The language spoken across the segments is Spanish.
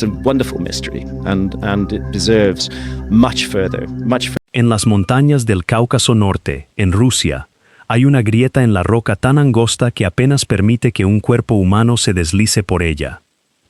It's a wonderful mystery, and it deserves much further. En las montañas del Cáucaso Norte, en Rusia, hay una grieta en la roca tan angosta que apenas permite que un cuerpo humano se deslice por ella.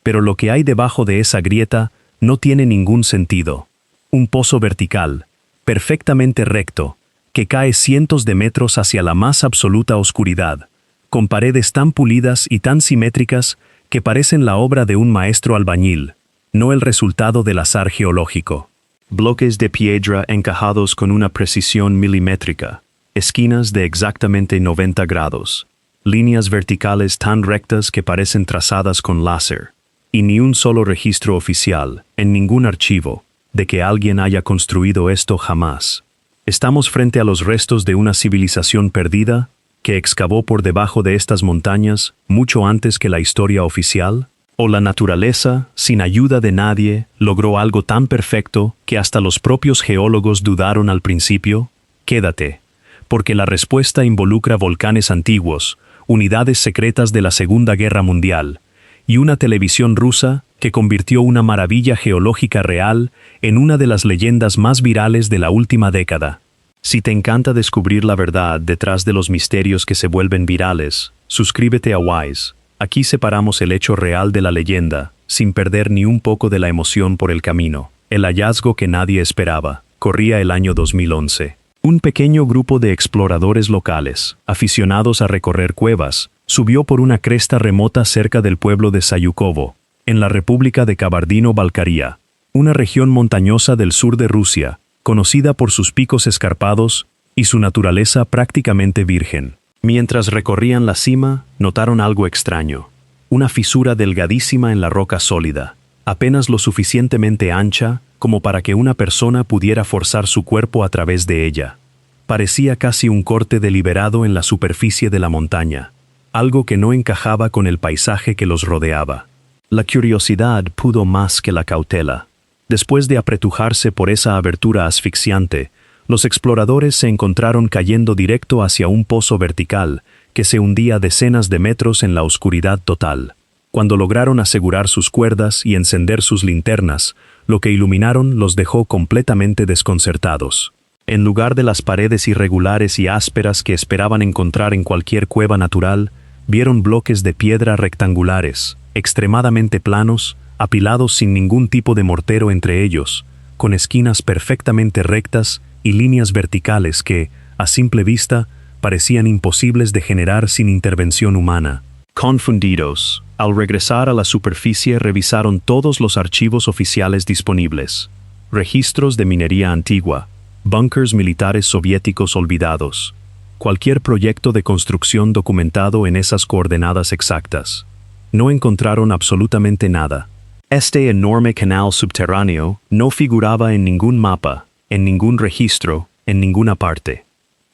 Pero lo que hay debajo de esa grieta no tiene ningún sentido. Un pozo vertical, perfectamente recto, que cae cientos de metros hacia la más absoluta oscuridad, con paredes tan pulidas y tan simétricas que parecen la obra de un maestro albañil, no el resultado del azar geológico. Bloques de piedra encajados con una precisión milimétrica, esquinas de exactamente 90 grados, líneas verticales tan rectas que parecen trazadas con láser, y ni un solo registro oficial, en ningún archivo, de que alguien haya construido esto jamás. Estamos frente a los restos de una civilización perdida que excavó por debajo de estas montañas mucho antes que la historia oficial, o la naturaleza, sin ayuda de nadie, logró algo tan perfecto que hasta los propios geólogos dudaron al principio. Quédate, porque la respuesta involucra volcanes antiguos, unidades secretas de la Segunda Guerra Mundial, y una televisión rusa que convirtió una maravilla geológica real en una de las leyendas más virales de la última década. Si te encanta descubrir la verdad detrás de los misterios que se vuelven virales, suscríbete a Wise. Aquí separamos el hecho real de la leyenda, sin perder ni un poco de la emoción por el camino. El hallazgo que nadie esperaba. Corría el año 2011. Un pequeño grupo de exploradores locales, aficionados a recorrer cuevas, subió por una cresta remota cerca del pueblo de Sayukovo, en la República de Kabardino-Balkaria, una región montañosa del sur de Rusia, conocida por sus picos escarpados y su naturaleza prácticamente virgen. Mientras recorrían la cima, notaron algo extraño. Una fisura delgadísima en la roca sólida, apenas lo suficientemente ancha como para que una persona pudiera forzar su cuerpo a través de ella. Parecía casi un corte deliberado en la superficie de la montaña, algo que no encajaba con el paisaje que los rodeaba. La curiosidad pudo más que la cautela. Después de apretujarse por esa abertura asfixiante, los exploradores se encontraron cayendo directo hacia un pozo vertical que se hundía decenas de metros en la oscuridad total. Cuando lograron asegurar sus cuerdas y encender sus linternas, lo que iluminaron los dejó completamente desconcertados. En lugar de las paredes irregulares y ásperas que esperaban encontrar en cualquier cueva natural, vieron bloques de piedra rectangulares, extremadamente planos, apilados sin ningún tipo de mortero entre ellos, con esquinas perfectamente rectas y líneas verticales que, a simple vista, parecían imposibles de generar sin intervención humana. Confundidos, al regresar a la superficie revisaron todos los archivos oficiales disponibles. Registros de minería antigua, búnkers militares soviéticos olvidados, cualquier proyecto de construcción documentado en esas coordenadas exactas. No encontraron absolutamente nada. Este enorme canal subterráneo no figuraba en ningún mapa, en ningún registro, en ninguna parte.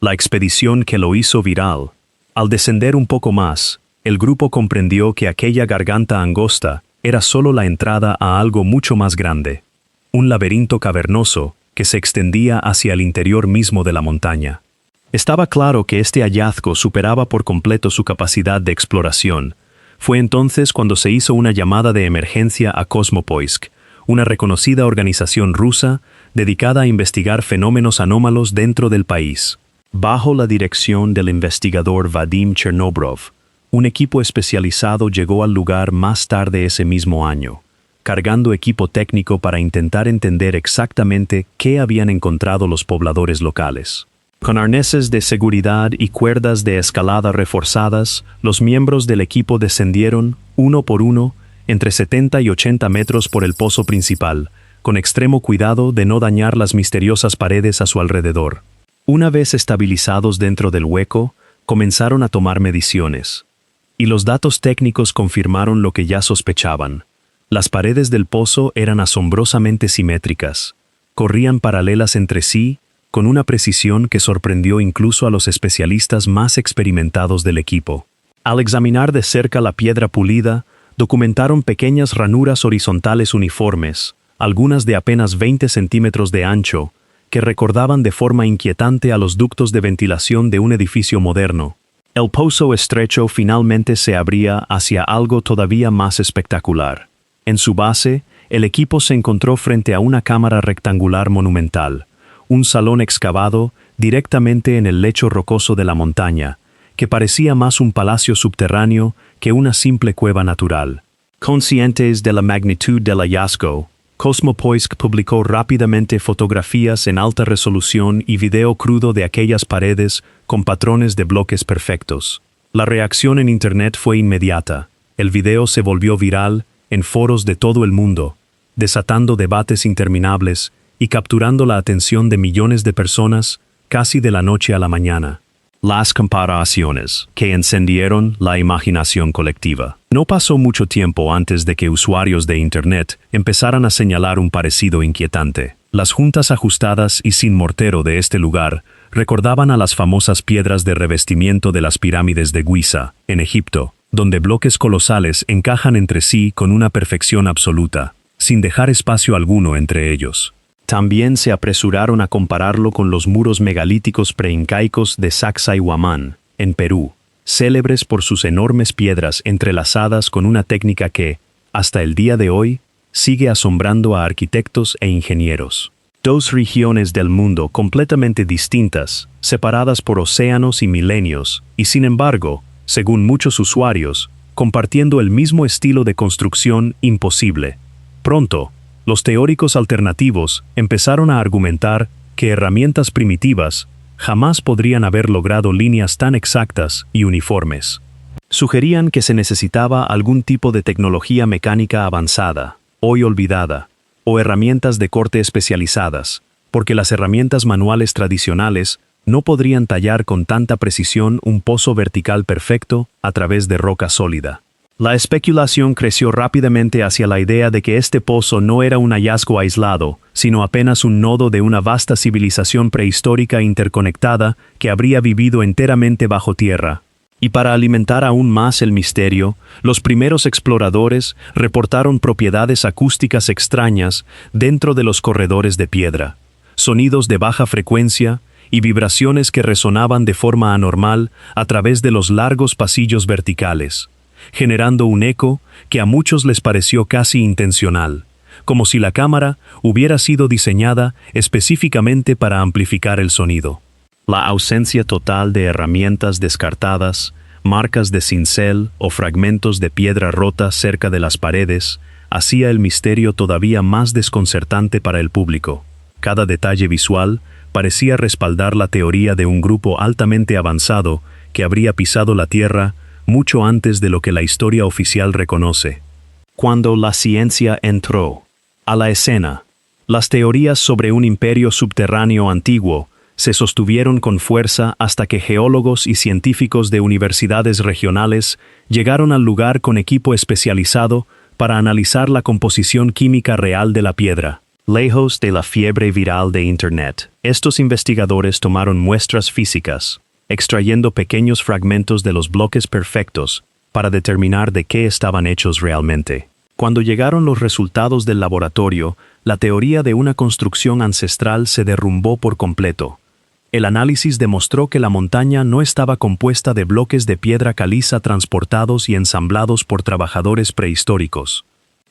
La expedición que lo hizo viral. Al descender un poco más, el grupo comprendió que aquella garganta angosta era solo la entrada a algo mucho más grande. Un laberinto cavernoso que se extendía hacia el interior mismo de la montaña. Estaba claro que este hallazgo superaba por completo su capacidad de exploración. Fue entonces cuando se hizo una llamada de emergencia a Kosmopoisk, una reconocida organización rusa dedicada a investigar fenómenos anómalos dentro del país. Bajo la dirección del investigador Vadim Chernobrov, un equipo especializado llegó al lugar más tarde ese mismo año, cargando equipo técnico para intentar entender exactamente qué habían encontrado los pobladores locales. Con arneses de seguridad y cuerdas de escalada reforzadas, los miembros del equipo descendieron, uno por uno, entre 70 y 80 metros por el pozo principal, con extremo cuidado de no dañar las misteriosas paredes a su alrededor. Una vez estabilizados dentro del hueco, comenzaron a tomar mediciones. Y los datos técnicos confirmaron lo que ya sospechaban. Las paredes del pozo eran asombrosamente simétricas. Corrían paralelas entre sí, con una precisión que sorprendió incluso a los especialistas más experimentados del equipo. Al examinar de cerca la piedra pulida, documentaron pequeñas ranuras horizontales uniformes, algunas de apenas 20 centímetros de ancho, que recordaban de forma inquietante a los ductos de ventilación de un edificio moderno. El pozo estrecho finalmente se abría hacia algo todavía más espectacular. En su base, el equipo se encontró frente a una cámara rectangular monumental, un salón excavado directamente en el lecho rocoso de la montaña, que parecía más un palacio subterráneo que una simple cueva natural. Conscientes de la magnitud del hallazgo, Cosmopoisk publicó rápidamente fotografías en alta resolución y video crudo de aquellas paredes con patrones de bloques perfectos. La reacción en Internet fue inmediata. El video se volvió viral en foros de todo el mundo, desatando debates interminables y capturando la atención de millones de personas casi de la noche a la mañana. Las comparaciones que encendieron la imaginación colectiva. No pasó mucho tiempo antes de que usuarios de Internet empezaran a señalar un parecido inquietante. Las juntas ajustadas y sin mortero de este lugar recordaban a las famosas piedras de revestimiento de las pirámides de Giza, en Egipto, donde bloques colosales encajan entre sí con una perfección absoluta, sin dejar espacio alguno entre ellos. También se apresuraron a compararlo con los muros megalíticos preincaicos de Sacsayhuamán, en Perú, célebres por sus enormes piedras entrelazadas con una técnica que, hasta el día de hoy, sigue asombrando a arquitectos e ingenieros. Dos regiones del mundo completamente distintas, separadas por océanos y milenios, y sin embargo, según muchos usuarios, compartiendo el mismo estilo de construcción imposible. Pronto, los teóricos alternativos empezaron a argumentar que herramientas primitivas jamás podrían haber logrado líneas tan exactas y uniformes. Sugerían que se necesitaba algún tipo de tecnología mecánica avanzada, hoy olvidada, o herramientas de corte especializadas, porque las herramientas manuales tradicionales no podrían tallar con tanta precisión un pozo vertical perfecto a través de roca sólida. La especulación creció rápidamente hacia la idea de que este pozo no era un hallazgo aislado, sino apenas un nodo de una vasta civilización prehistórica interconectada que habría vivido enteramente bajo tierra. Y para alimentar aún más el misterio, los primeros exploradores reportaron propiedades acústicas extrañas dentro de los corredores de piedra, sonidos de baja frecuencia y vibraciones que resonaban de forma anormal a través de los largos pasillos verticales, generando un eco que a muchos les pareció casi intencional, como si la cámara hubiera sido diseñada específicamente para amplificar el sonido. La ausencia total de herramientas descartadas, marcas de cincel o fragmentos de piedra rota cerca de las paredes, hacía el misterio todavía más desconcertante para el público. Cada detalle visual parecía respaldar la teoría de un grupo altamente avanzado que habría pisado la Tierra mucho antes de lo que la historia oficial reconoce. Cuando la ciencia entró a la escena, las teorías sobre un imperio subterráneo antiguo se sostuvieron con fuerza hasta que geólogos y científicos de universidades regionales llegaron al lugar con equipo especializado para analizar la composición química real de la piedra. Lejos de la fiebre viral de Internet, estos investigadores tomaron muestras físicas, extrayendo pequeños fragmentos de los bloques perfectos para determinar de qué estaban hechos realmente. Cuando llegaron los resultados del laboratorio, la teoría de una construcción ancestral se derrumbó por completo. El análisis demostró que la montaña no estaba compuesta de bloques de piedra caliza transportados y ensamblados por trabajadores prehistóricos.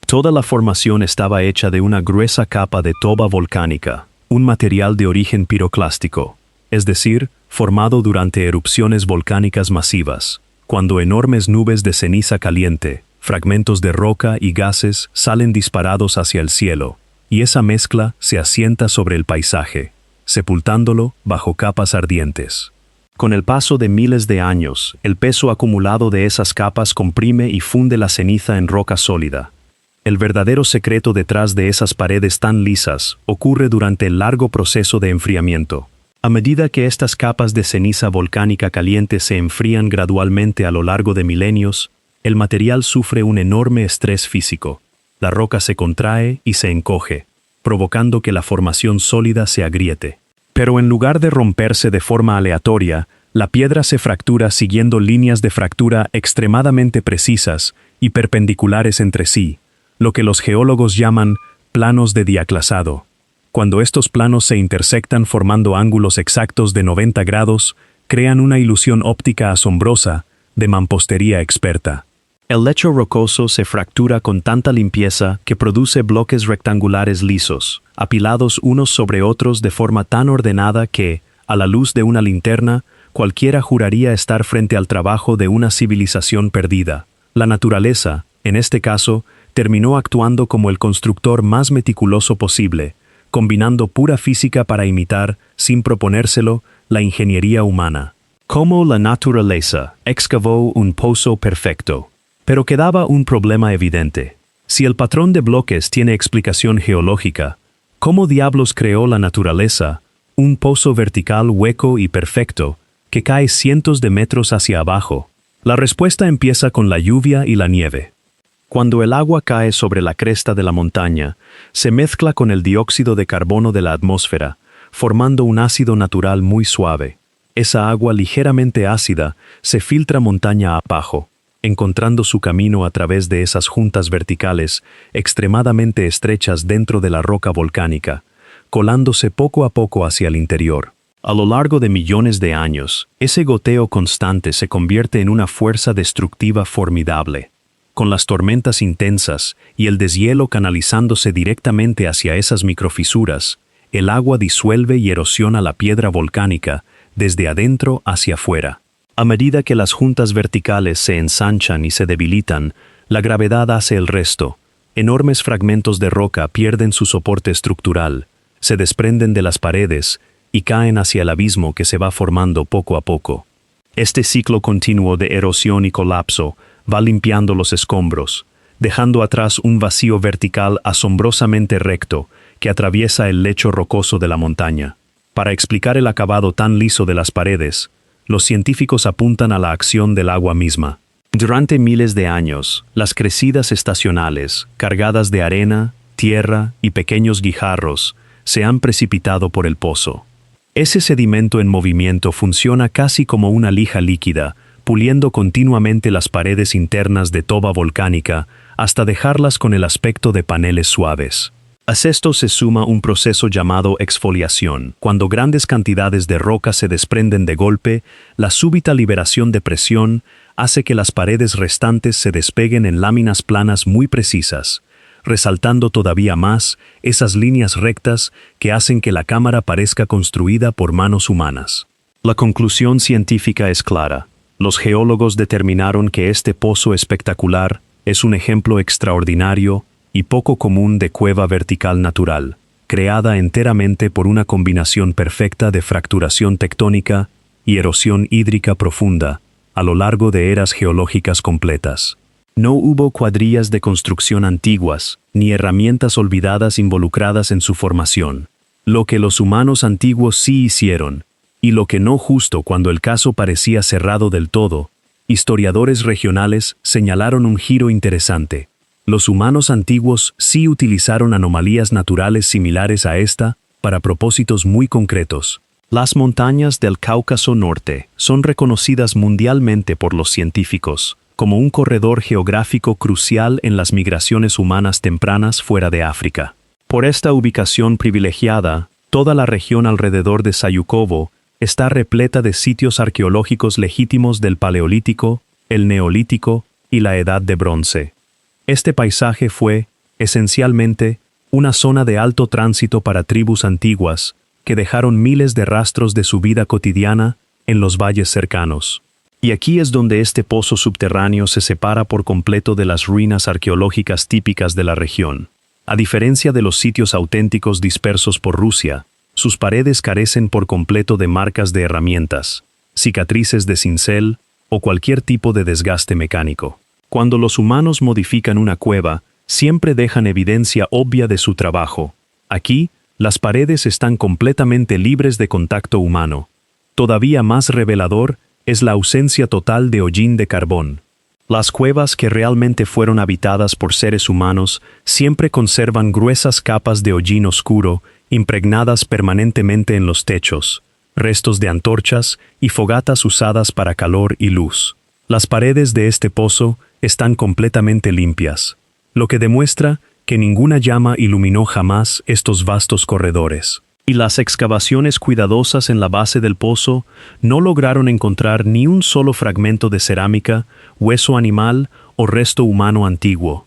Toda la formación estaba hecha de una gruesa capa de toba volcánica, un material de origen piroclástico, es decir, formado durante erupciones volcánicas masivas, cuando enormes nubes de ceniza caliente, fragmentos de roca y gases salen disparados hacia el cielo, y esa mezcla se asienta sobre el paisaje, sepultándolo bajo capas ardientes. Con el paso de miles de años, el peso acumulado de esas capas comprime y funde la ceniza en roca sólida. El verdadero secreto detrás de esas paredes tan lisas ocurre durante el largo proceso de enfriamiento. A medida que estas capas de ceniza volcánica caliente se enfrían gradualmente a lo largo de milenios, el material sufre un enorme estrés físico. La roca se contrae y se encoge, provocando que la formación sólida se agriete. Pero en lugar de romperse de forma aleatoria, la piedra se fractura siguiendo líneas de fractura extremadamente precisas y perpendiculares entre sí, lo que los geólogos llaman planos de diaclasado. Cuando estos planos se intersectan formando ángulos exactos de 90 grados, crean una ilusión óptica asombrosa de mampostería experta. El lecho rocoso se fractura con tanta limpieza que produce bloques rectangulares lisos, apilados unos sobre otros de forma tan ordenada que, a la luz de una linterna, cualquiera juraría estar frente al trabajo de una civilización perdida. La naturaleza, en este caso, terminó actuando como el constructor más meticuloso posible, combinando pura física para imitar, sin proponérselo, la ingeniería humana. Como la naturaleza excavó un pozo perfecto. Pero quedaba un problema evidente. Si el patrón de bloques tiene explicación geológica, ¿cómo diablos creó la naturaleza un pozo vertical hueco y perfecto que cae cientos de metros hacia abajo? La respuesta empieza con la lluvia y la nieve. Cuando el agua cae sobre la cresta de la montaña, se mezcla con el dióxido de carbono de la atmósfera, formando un ácido natural muy suave. Esa agua ligeramente ácida se filtra montaña abajo, encontrando su camino a través de esas juntas verticales extremadamente estrechas dentro de la roca volcánica, colándose poco a poco hacia el interior. A lo largo de millones de años, ese goteo constante se convierte en una fuerza destructiva formidable. Con las tormentas intensas y el deshielo canalizándose directamente hacia esas microfisuras, el agua disuelve y erosiona la piedra volcánica desde adentro hacia afuera. A medida que las juntas verticales se ensanchan y se debilitan, la gravedad hace el resto. Enormes fragmentos de roca pierden su soporte estructural, se desprenden de las paredes y caen hacia el abismo que se va formando poco a poco. Este ciclo continuo de erosión y colapso va limpiando los escombros, dejando atrás un vacío vertical asombrosamente recto que atraviesa el lecho rocoso de la montaña. Para explicar el acabado tan liso de las paredes, los científicos apuntan a la acción del agua misma. Durante miles de años, las crecidas estacionales, cargadas de arena, tierra y pequeños guijarros, se han precipitado por el pozo. Ese sedimento en movimiento funciona casi como una lija líquida, puliendo continuamente las paredes internas de toba volcánica hasta dejarlas con el aspecto de paneles suaves. A esto se suma un proceso llamado exfoliación. Cuando grandes cantidades de roca se desprenden de golpe, la súbita liberación de presión hace que las paredes restantes se despeguen en láminas planas muy precisas, resaltando todavía más esas líneas rectas que hacen que la cámara parezca construida por manos humanas. La conclusión científica es clara. Los geólogos determinaron que este pozo espectacular es un ejemplo extraordinario y poco común de cueva vertical natural, creada enteramente por una combinación perfecta de fracturación tectónica y erosión hídrica profunda, a lo largo de eras geológicas completas. No hubo cuadrillas de construcción antiguas, ni herramientas olvidadas involucradas en su formación. Lo que los humanos antiguos sí hicieron, y lo que no justo cuando el caso parecía cerrado del todo, historiadores regionales señalaron un giro interesante. Los humanos antiguos sí utilizaron anomalías naturales similares a esta para propósitos muy concretos. Las montañas del Cáucaso Norte son reconocidas mundialmente por los científicos como un corredor geográfico crucial en las migraciones humanas tempranas fuera de África. Por esta ubicación privilegiada, toda la región alrededor de Sayukovo está repleta de sitios arqueológicos legítimos del Paleolítico, el Neolítico y la Edad de Bronce. Este paisaje fue, esencialmente, una zona de alto tránsito para tribus antiguas que dejaron miles de rastros de su vida cotidiana en los valles cercanos. Y aquí es donde este pozo subterráneo se separa por completo de las ruinas arqueológicas típicas de la región. A diferencia de los sitios auténticos dispersos por Rusia, sus paredes carecen por completo de marcas de herramientas, cicatrices de cincel o cualquier tipo de desgaste mecánico. Cuando los humanos modifican una cueva, siempre dejan evidencia obvia de su trabajo. Aquí, las paredes están completamente libres de contacto humano. Todavía más revelador es la ausencia total de hollín de carbón. Las cuevas que realmente fueron habitadas por seres humanos siempre conservan gruesas capas de hollín oscuro impregnadas permanentemente en los techos, restos de antorchas y fogatas usadas para calor y luz. Las paredes de este pozo están completamente limpias, lo que demuestra que ninguna llama iluminó jamás estos vastos corredores. Y las excavaciones cuidadosas en la base del pozo no lograron encontrar ni un solo fragmento de cerámica, hueso animal o resto humano antiguo.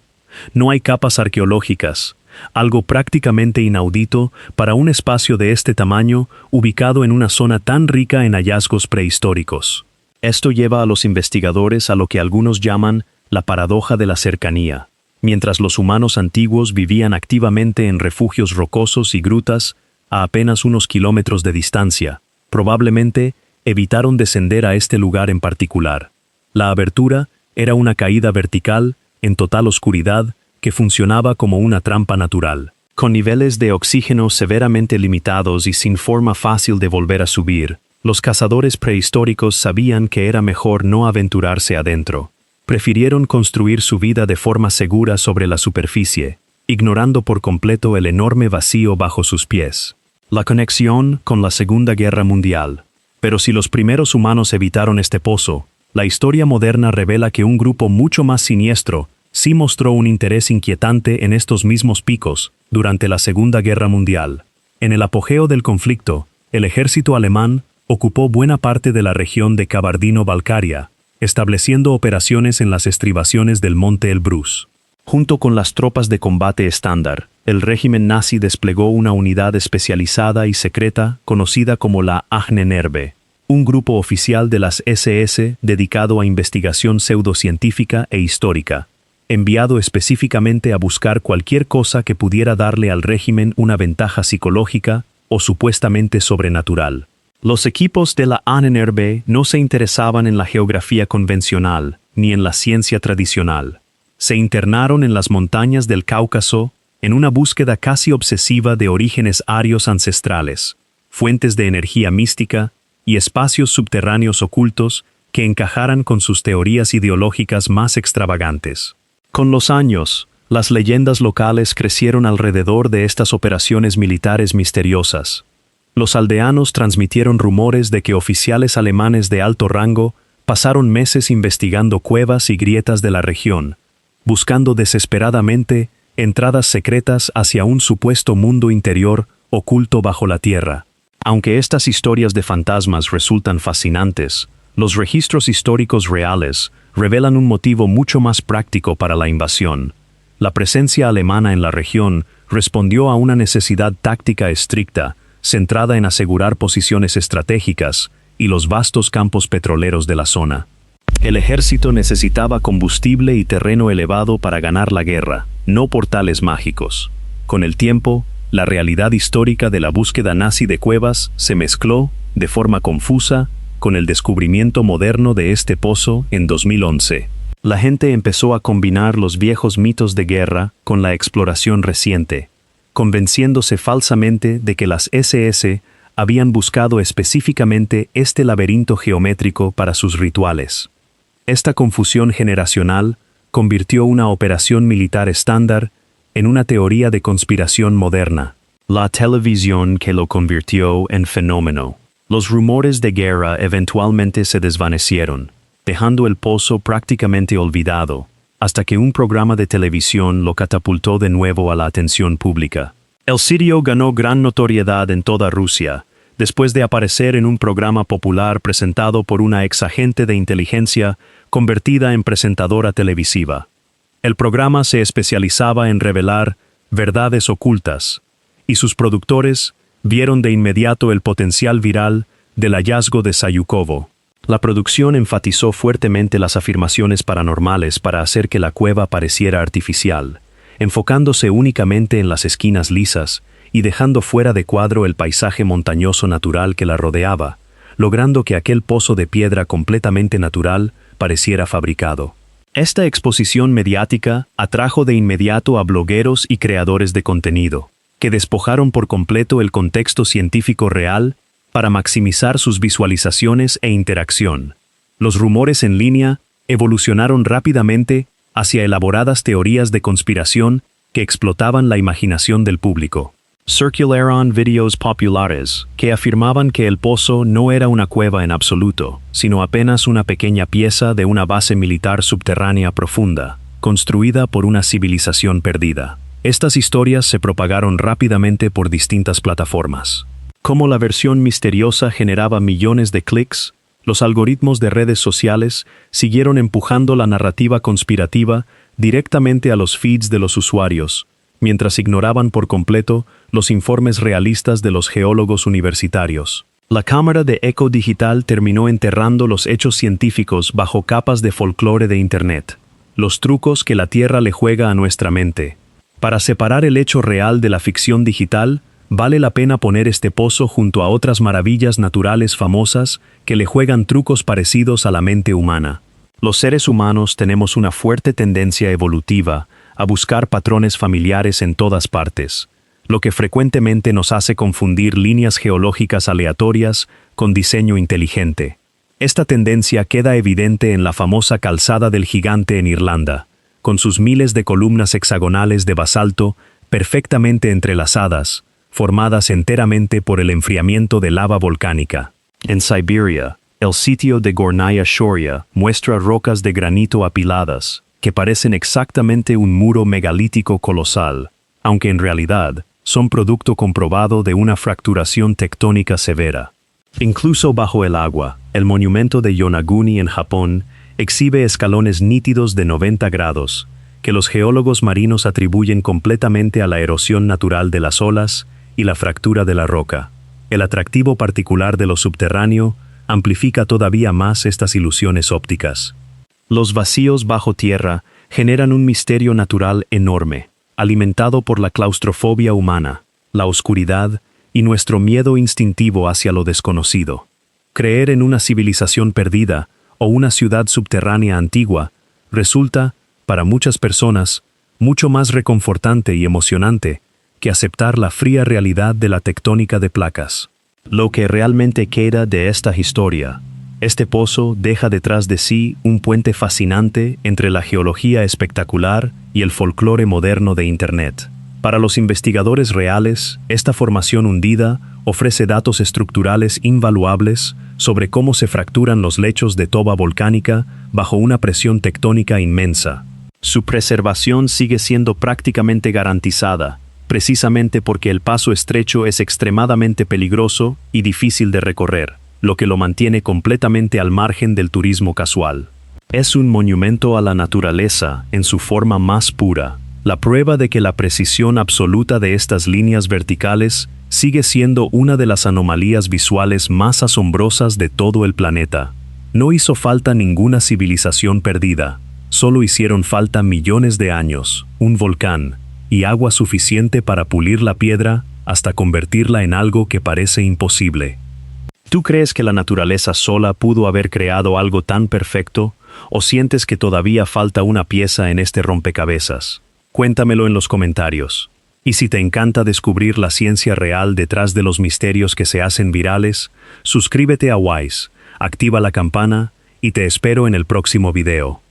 No hay capas arqueológicas, algo prácticamente inaudito para un espacio de este tamaño ubicado en una zona tan rica en hallazgos prehistóricos. Esto lleva a los investigadores a lo que algunos llaman la paradoja de la cercanía. Mientras los humanos antiguos vivían activamente en refugios rocosos y grutas a apenas unos kilómetros de distancia, probablemente evitaron descender a este lugar en particular. La abertura era una caída vertical, en total oscuridad, que funcionaba como una trampa natural. Con niveles de oxígeno severamente limitados y sin forma fácil de volver a subir, los cazadores prehistóricos sabían que era mejor no aventurarse adentro. Prefirieron construir su vida de forma segura sobre la superficie, ignorando por completo el enorme vacío bajo sus pies. La conexión con la Segunda Guerra Mundial. Pero si los primeros humanos evitaron este pozo, la historia moderna revela que un grupo mucho más siniestro sí mostró un interés inquietante en estos mismos picos durante la Segunda Guerra Mundial. En el apogeo del conflicto, el ejército alemán ocupó buena parte de la región de Kabardino-Balkaria, estableciendo operaciones en las estribaciones del monte Elbrus. Junto con las tropas de combate estándar, el régimen nazi desplegó una unidad especializada y secreta conocida como la Ahnenerbe, un grupo oficial de las SS dedicado a investigación pseudocientífica e histórica, enviado específicamente a buscar cualquier cosa que pudiera darle al régimen una ventaja psicológica o supuestamente sobrenatural. Los equipos de la Ahnenerbe no se interesaban en la geografía convencional ni en la ciencia tradicional. Se internaron en las montañas del Cáucaso en una búsqueda casi obsesiva de orígenes arios ancestrales, fuentes de energía mística y espacios subterráneos ocultos que encajaran con sus teorías ideológicas más extravagantes. Con los años, las leyendas locales crecieron alrededor de estas operaciones militares misteriosas. Los aldeanos transmitieron rumores de que oficiales alemanes de alto rango pasaron meses investigando cuevas y grietas de la región, buscando desesperadamente entradas secretas hacia un supuesto mundo interior oculto bajo la tierra. Aunque estas historias de fantasmas resultan fascinantes, los registros históricos reales revelan un motivo mucho más práctico para la invasión. La presencia alemana en la región respondió a una necesidad táctica estricta, centrada en asegurar posiciones estratégicas y los vastos campos petroleros de la zona. El ejército necesitaba combustible y terreno elevado para ganar la guerra, no portales mágicos. Con el tiempo, la realidad histórica de la búsqueda nazi de cuevas se mezcló, de forma confusa, con el descubrimiento moderno de este pozo en 2011. La gente empezó a combinar los viejos mitos de guerra con la exploración reciente, convenciéndose falsamente de que las SS habían buscado específicamente este laberinto geométrico para sus rituales. Esta confusión generacional convirtió una operación militar estándar en una teoría de conspiración moderna. La televisión que lo convirtió en fenómeno. Los rumores de guerra eventualmente se desvanecieron, dejando el pozo prácticamente olvidado, hasta que un programa de televisión lo catapultó de nuevo a la atención pública. El sitio ganó gran notoriedad en toda Rusia, después de aparecer en un programa popular presentado por una exagente de inteligencia convertida en presentadora televisiva. El programa se especializaba en revelar verdades ocultas, y sus productores vieron de inmediato el potencial viral del hallazgo de Sayukovo. La producción enfatizó fuertemente las afirmaciones paranormales para hacer que la cueva pareciera artificial, enfocándose únicamente en las esquinas lisas y dejando fuera de cuadro el paisaje montañoso natural que la rodeaba, logrando que aquel pozo de piedra completamente natural pareciera fabricado. Esta exposición mediática atrajo de inmediato a blogueros y creadores de contenido, que despojaron por completo el contexto científico real para maximizar sus visualizaciones e interacción. Los rumores en línea evolucionaron rápidamente hacia elaboradas teorías de conspiración que explotaban la imaginación del público. Circularon videos populares que afirmaban que el pozo no era una cueva en absoluto, sino apenas una pequeña pieza de una base militar subterránea profunda, construida por una civilización perdida. Estas historias se propagaron rápidamente por distintas plataformas. Como la versión misteriosa generaba millones de clics, Los algoritmos de redes sociales siguieron empujando la narrativa conspirativa directamente a los feeds de los usuarios, mientras ignoraban por completo los informes realistas de los geólogos universitarios. La cámara de eco digital terminó enterrando los hechos científicos bajo capas de folclore de Internet, los trucos que la Tierra le juega a nuestra mente. Para separar el hecho real de la ficción digital, vale la pena poner este pozo junto a otras maravillas naturales famosas que le juegan trucos parecidos a la mente humana. Los seres humanos tenemos una fuerte tendencia evolutiva a buscar patrones familiares en todas partes, lo que frecuentemente nos hace confundir líneas geológicas aleatorias con diseño inteligente. Esta tendencia queda evidente en la famosa Calzada del Gigante en Irlanda, con sus miles de columnas hexagonales de basalto perfectamente entrelazadas, formadas enteramente por el enfriamiento de lava volcánica. En Siberia, el sitio de Gornaya Shoria muestra rocas de granito apiladas, que parecen exactamente un muro megalítico colosal, aunque en realidad son producto comprobado de una fracturación tectónica severa. Incluso bajo el agua, el monumento de Yonaguni en Japón exhibe escalones nítidos de 90 grados, que los geólogos marinos atribuyen completamente a la erosión natural de las olas y la fractura de la roca. El atractivo particular de lo subterráneo amplifica todavía más estas ilusiones ópticas. Los vacíos bajo tierra generan un misterio natural enorme, alimentado por la claustrofobia humana, la oscuridad y nuestro miedo instintivo hacia lo desconocido. Creer en una civilización perdida o una ciudad subterránea antigua resulta, para muchas personas, mucho más reconfortante y emocionante que aceptar la fría realidad de la tectónica de placas. Lo que realmente queda de esta historia: este pozo deja detrás de sí un puente fascinante entre la geología espectacular y el folclore moderno de Internet. Para los investigadores reales, esta formación hundida ofrece datos estructurales invaluables sobre cómo se fracturan los lechos de toba volcánica bajo una presión tectónica inmensa. Su preservación sigue siendo prácticamente garantizada, precisamente porque el paso estrecho es extremadamente peligroso y difícil de recorrer, lo que lo mantiene completamente al margen del turismo casual. Es un monumento a la naturaleza en su forma más pura, la prueba de que la precisión absoluta de estas líneas verticales sigue siendo una de las anomalías visuales más asombrosas de todo el planeta. No hizo falta ninguna civilización perdida, solo hicieron falta millones de años, un volcán, y agua suficiente para pulir la piedra hasta convertirla en algo que parece imposible. ¿Tú crees que la naturaleza sola pudo haber creado algo tan perfecto, o sientes que todavía falta una pieza en este rompecabezas? Cuéntamelo en los comentarios. Y si te encanta descubrir la ciencia real detrás de los misterios que se hacen virales, suscríbete a WISE, activa la campana y te espero en el próximo video.